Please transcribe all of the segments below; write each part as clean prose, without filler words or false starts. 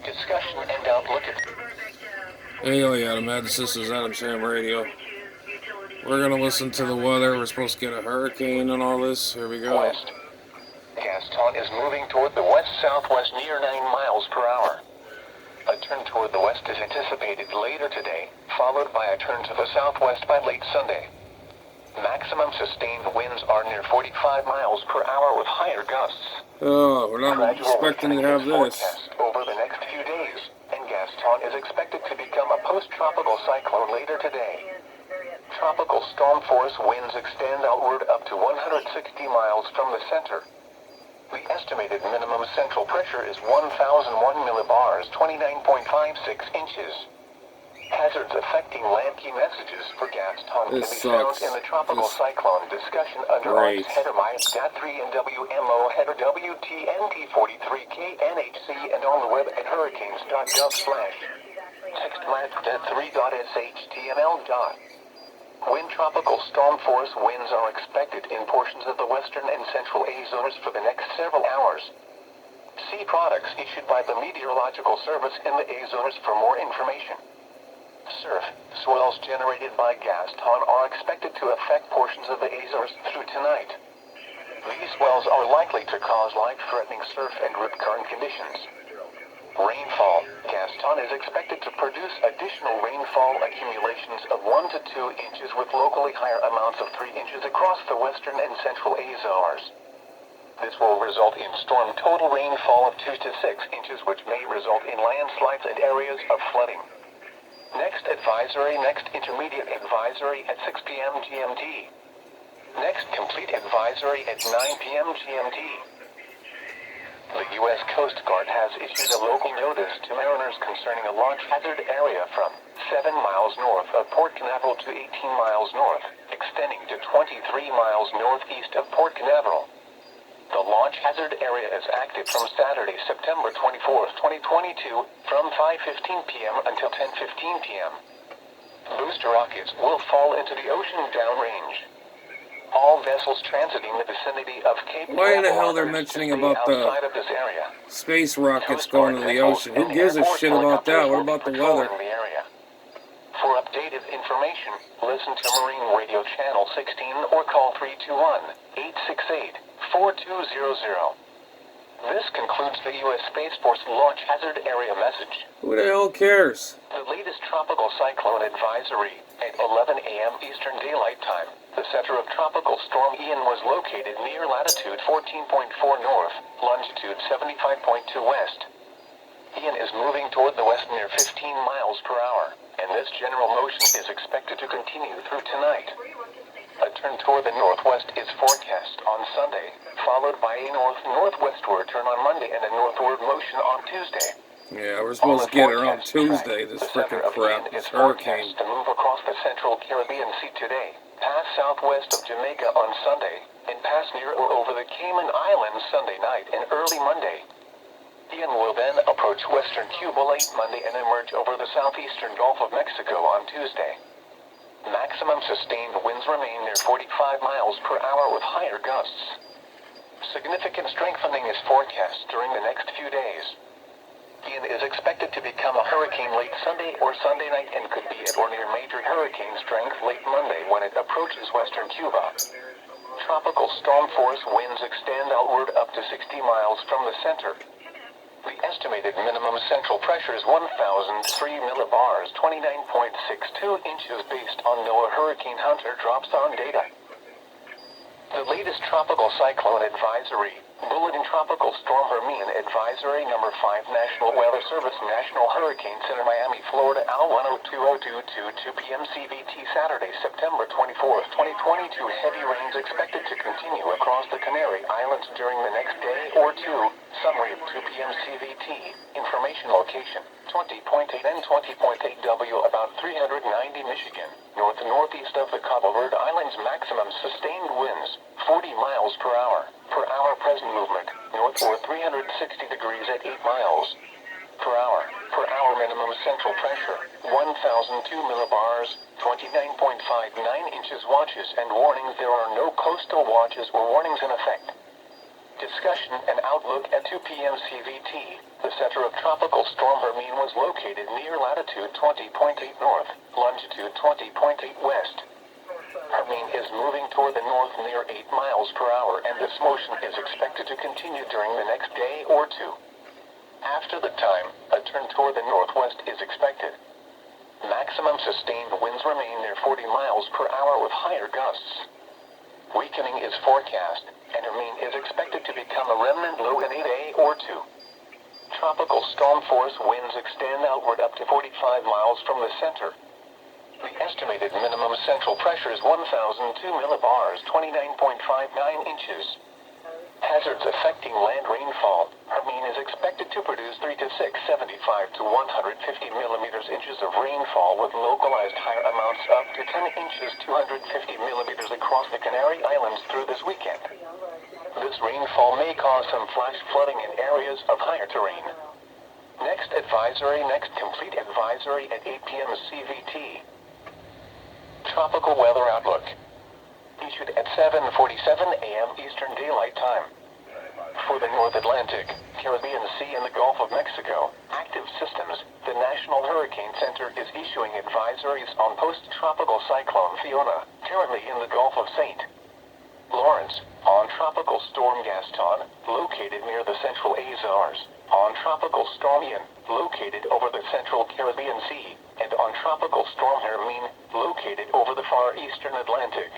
discussion and outlook at... Hey, yo, Adam, this is Adam Sam Radio. We're gonna listen to the weather. We're supposed to get a hurricane and all this. Here we go. West. Gaston is moving toward the west-southwest near 9 miles per hour. A turn toward the west is anticipated later today, followed by a turn to the southwest by late Sunday. Maximum sustained winds are near 45 miles per hour with higher gusts. Oh, we're not Gradual expecting to have this. forecast over the next few days, and Gaston is expected to become a post-tropical cyclone later today. Tropical storm force winds extend outward up to 160 miles from the center. The estimated minimum central pressure is 1,001 millibars, 29.56 inches. Hazards affecting land key messages for Gaston can be found in the tropical cyclone discussion under ARC's header MIAS.3 and WMO header WTNT43KNHC and on the web at hurricanes.gov/. Text MIAS.3.SHTML. When tropical storm force winds are expected in portions of the western and central Azores for the next several hours. See products issued by the Meteorological Service in the Azores for more information. Surf swells generated by Gaston are expected to affect portions of the Azores through tonight. These swells are likely to cause life-threatening surf and rip current conditions. Rainfall. Gaston is expected to produce additional rainfall accumulations of 1 to 2 inches with locally higher amounts of 3 inches across the western and central Azores. This will result in storm total rainfall of 2 to 6 inches, which may result in landslides and areas of flooding. Next advisory, next intermediate advisory at 6 p.m. GMT. Next complete advisory at 9 p.m. GMT. The U.S. Coast Guard has issued a local notice to mariners concerning a launch hazard area from 7 miles north of Port Canaveral to 18 miles north, extending to 23 miles northeast of Port Canaveral. The launch hazard area is active from Saturday, September 24, 2022, from 5:15 p.m. until 10:15 p.m. Booster rockets will fall into the ocean downrange. All vessels transiting the vicinity of Cape Why the hell they're mentioning about the space rockets going to the ocean? Who gives a shit about that? What about the weather? For updated information, listen to Marine Radio Channel 16 or call 321-868-4200. This concludes the U.S. Space Force Launch Hazard Area message. Who the hell cares? The latest tropical cyclone advisory at 11 a.m. Eastern Daylight Time. The center of Tropical Storm Ian was located near latitude 14.4 north, longitude 75.2 west. Ian is moving toward the west near 15 miles per hour, and this general motion is expected to continue through tonight. A turn toward the northwest is forecast on Sunday, followed by a north-northwestward turn on Monday and a northward motion on Tuesday. Yeah, we're supposed to get her on Tuesday, this frickin' crap, this hurricane. To move across the central Caribbean Sea today, pass southwest of Jamaica on Sunday, and pass near or over the Cayman Islands Sunday night and early Monday. Ian will then approach western Cuba late Monday and emerge over the southeastern Gulf of Mexico on Tuesday. Maximum sustained winds remain near 45 miles per hour with higher gusts. Significant strengthening is forecast during the next few days. Ian is expected to become a hurricane late Sunday or Sunday night and could be at or near major hurricane strength late Monday when it approaches western Cuba. Tropical storm force winds extend outward up to 60 miles from the center. The estimated minimum central pressure is 1,003 millibars, 29.62 inches based on NOAA Hurricane Hunter drop-down data. The latest tropical cyclone advisory, Bulletin Tropical Storm Hermine Advisory Number 5 National Weather Service National Hurricane Center Miami, Florida Al 102022 2 p.m. CVT Saturday, September 24, 2022. Heavy rains expected to continue across the Canary Islands during the next day or two. Summary of 2 p.m. CVT. Information location 20.8 and 20.8 W about 390 Michigan. North and northeast of the Cabo Verde Islands. Maximum sustained winds 40 miles per hour. Per hour present movement, north or 360 degrees at 8 miles per hour. Per hour minimum central pressure, 1,002 millibars, 29.59 inches. Watches and warnings. There are no coastal watches or warnings in effect. discussion and outlook at 2 p.m. CVT. The center of Tropical Storm Hermine was located near latitude 20.8 north, longitude 20.8 west. Hermine is moving toward the north near 8 miles per hour, and this motion is expected to continue during the next day or two. After the time, a turn toward the northwest is expected. Maximum sustained winds remain near 40 miles per hour with higher gusts. Weakening is forecast, and Hermine is expected to become a remnant low in a day or two. Tropical storm force winds extend outward up to 45 miles from the center. The estimated minimum central pressure is 1,002 millibars, 29.59 inches. Hazards affecting land rainfall. Hermine is expected to produce 3 to 6, 75 to 150 millimeters inches of rainfall with localized higher amounts up to 10 inches, 250 millimeters across the Canary Islands through this weekend. This rainfall may cause some flash flooding in areas of higher terrain. Next complete advisory at 8 p.m. CVT. Tropical weather outlook. Issued at 7:47 a.m. Eastern Daylight Time. For the North Atlantic, Caribbean Sea, and the Gulf of Mexico, active systems, the National Hurricane Center is issuing advisories on post-tropical cyclone Fiona, currently in the Gulf of St. Lawrence, on Tropical Storm Gaston, located near the Central Azores, on Tropical Storm Ian, located over the Central Caribbean Sea, and on Tropical Storm Hermine, located over the far eastern Atlantic.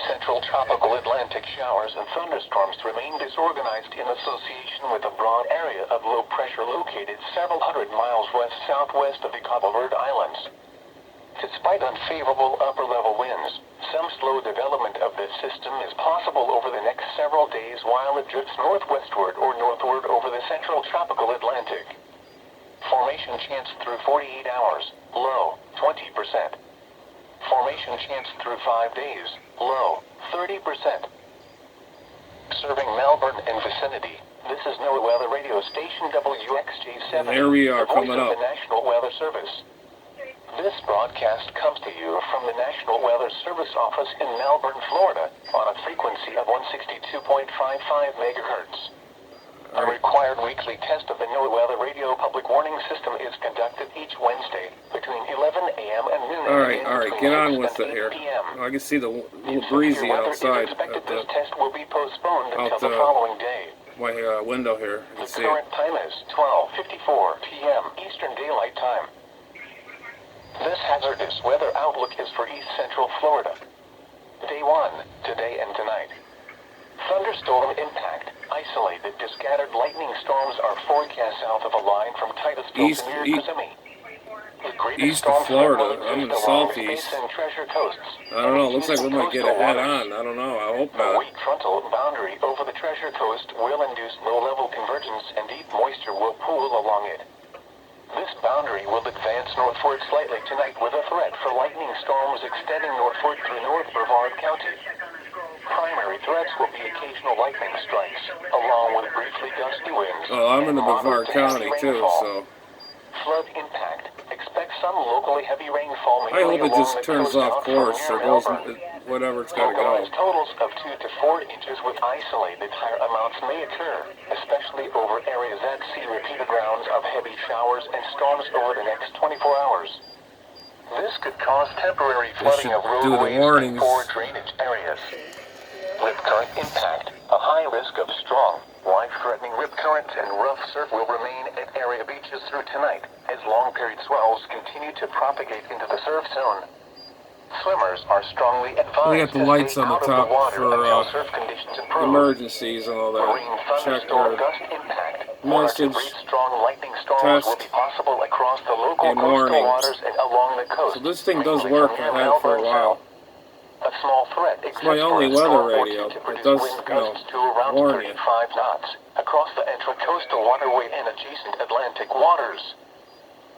Central tropical Atlantic showers and thunderstorms remain disorganized in association with a broad area of low pressure located several hundred miles west-southwest of the Cabo Verde Islands. Despite unfavorable upper-level winds, some slow development of this system is possible over the next several days while it drifts northwestward or northward over the central tropical Atlantic. Formation chance through 48 hours, low, 20%. Formation chance through 5 days, low, 30%. Serving Melbourne and vicinity, this is NOAA Weather Radio Station WXJ7. There we are, coming up. The National Weather Service. This broadcast comes to you from the National Weather Service office in Melbourne, Florida, on a frequency of 162.55 megahertz. A required weekly test of the NOAA Weather Radio Public Warning System is conducted each Wednesday between 11 a.m. and noon. All right, get on with it here. I can see the little breezy outside. This test will be postponed until the following day. My window here. The current time is 12:54 p.m. Eastern Daylight Time. This hazardous weather outlook is for East Central Florida. Day 1, today and tonight. Thunderstorm impact. Isolated to scattered lightning storms are forecast south of a line from Titusville to near Kissimmee. East of Florida. I'm in the southeast. I don't know. Looks like we might get a head on. I don't know. I hope not. A weak frontal boundary over the Treasure Coast will induce low-level convergence and deep moisture will pool along it. This boundary will advance northward slightly tonight with a threat for lightning storms extending northward through North Brevard County. Primary threats will be occasional lightning strikes, along with briefly gusty winds. Oh, I'm in the Brevard County too, so. Flood impact. Expect some locally heavy rainfall. I hope it just turns off course or goes whatever it's got to go. Totals of 2 to 4 inches with isolated higher amounts may occur, especially over areas that see repeated rounds of heavy showers and storms over the next 24 hours. This could cause temporary flooding of roadways and poor drainage areas. Rip current impact. A high risk of strong, life-threatening rip currents and rough surf will remain at area beaches through tonight as long-period swells continue to propagate into the surf zone. Swimmers are strongly advised we got the lights on the top for surf conditions improve. Emergencies and all that. Check our message, test, will be possible across the local and coastal warnings. Waters and along the coast. So this thing does work. I had it for a while. A small threat it's my only weather radio. It does, warn you. 35 knots across the intracoastal waterway and adjacent Atlantic waters.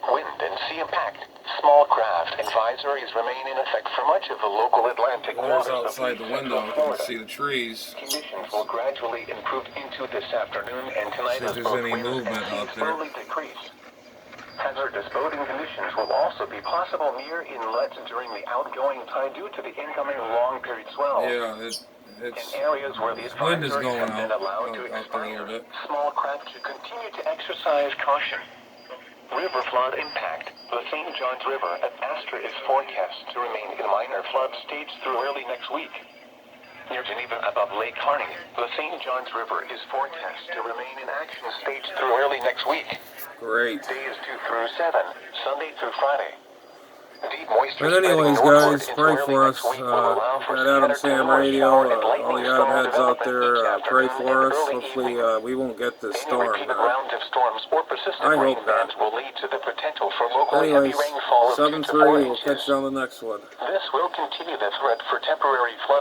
Wind and sea impact. Small craft advisories remain in effect for much of the local Atlantic waters. Outside the window, you can see the trees. Conditions will gradually improve into this afternoon and tonight as there's any movement out there. Decrease. Hazardous boating conditions will also be possible near inlets during the outgoing tide due to the incoming long-period swell. Yeah, It's In areas where the wind is advisors going have been out allowed to there a little expire, bit. small craft should continue to exercise caution. River flood impact. The St. John's River at Astor is forecast to remain in minor flood stage through early next week. Near Geneva above Lake Harney, the St. John's River is forecast to remain in action stage through early next week. Great. Days 2 through 7, Sunday through Friday. Deep moisture But anyways, spreading northward guys, into pray early for us. next week will allow for Got Adam scattered to Sam north Radio, shower and all lightning the Adam storm heads out development there, each pray afternoon for and us. early Hopefully evening. we won't get this Any storm. repeated rounds of storms or persistent I rain hope not. bands will lead to the potential for local heavy Anyways, rainfall of 2 to 4 7-3, we'll inches. catch you on the next one. This will continue the threat for temporary flooding.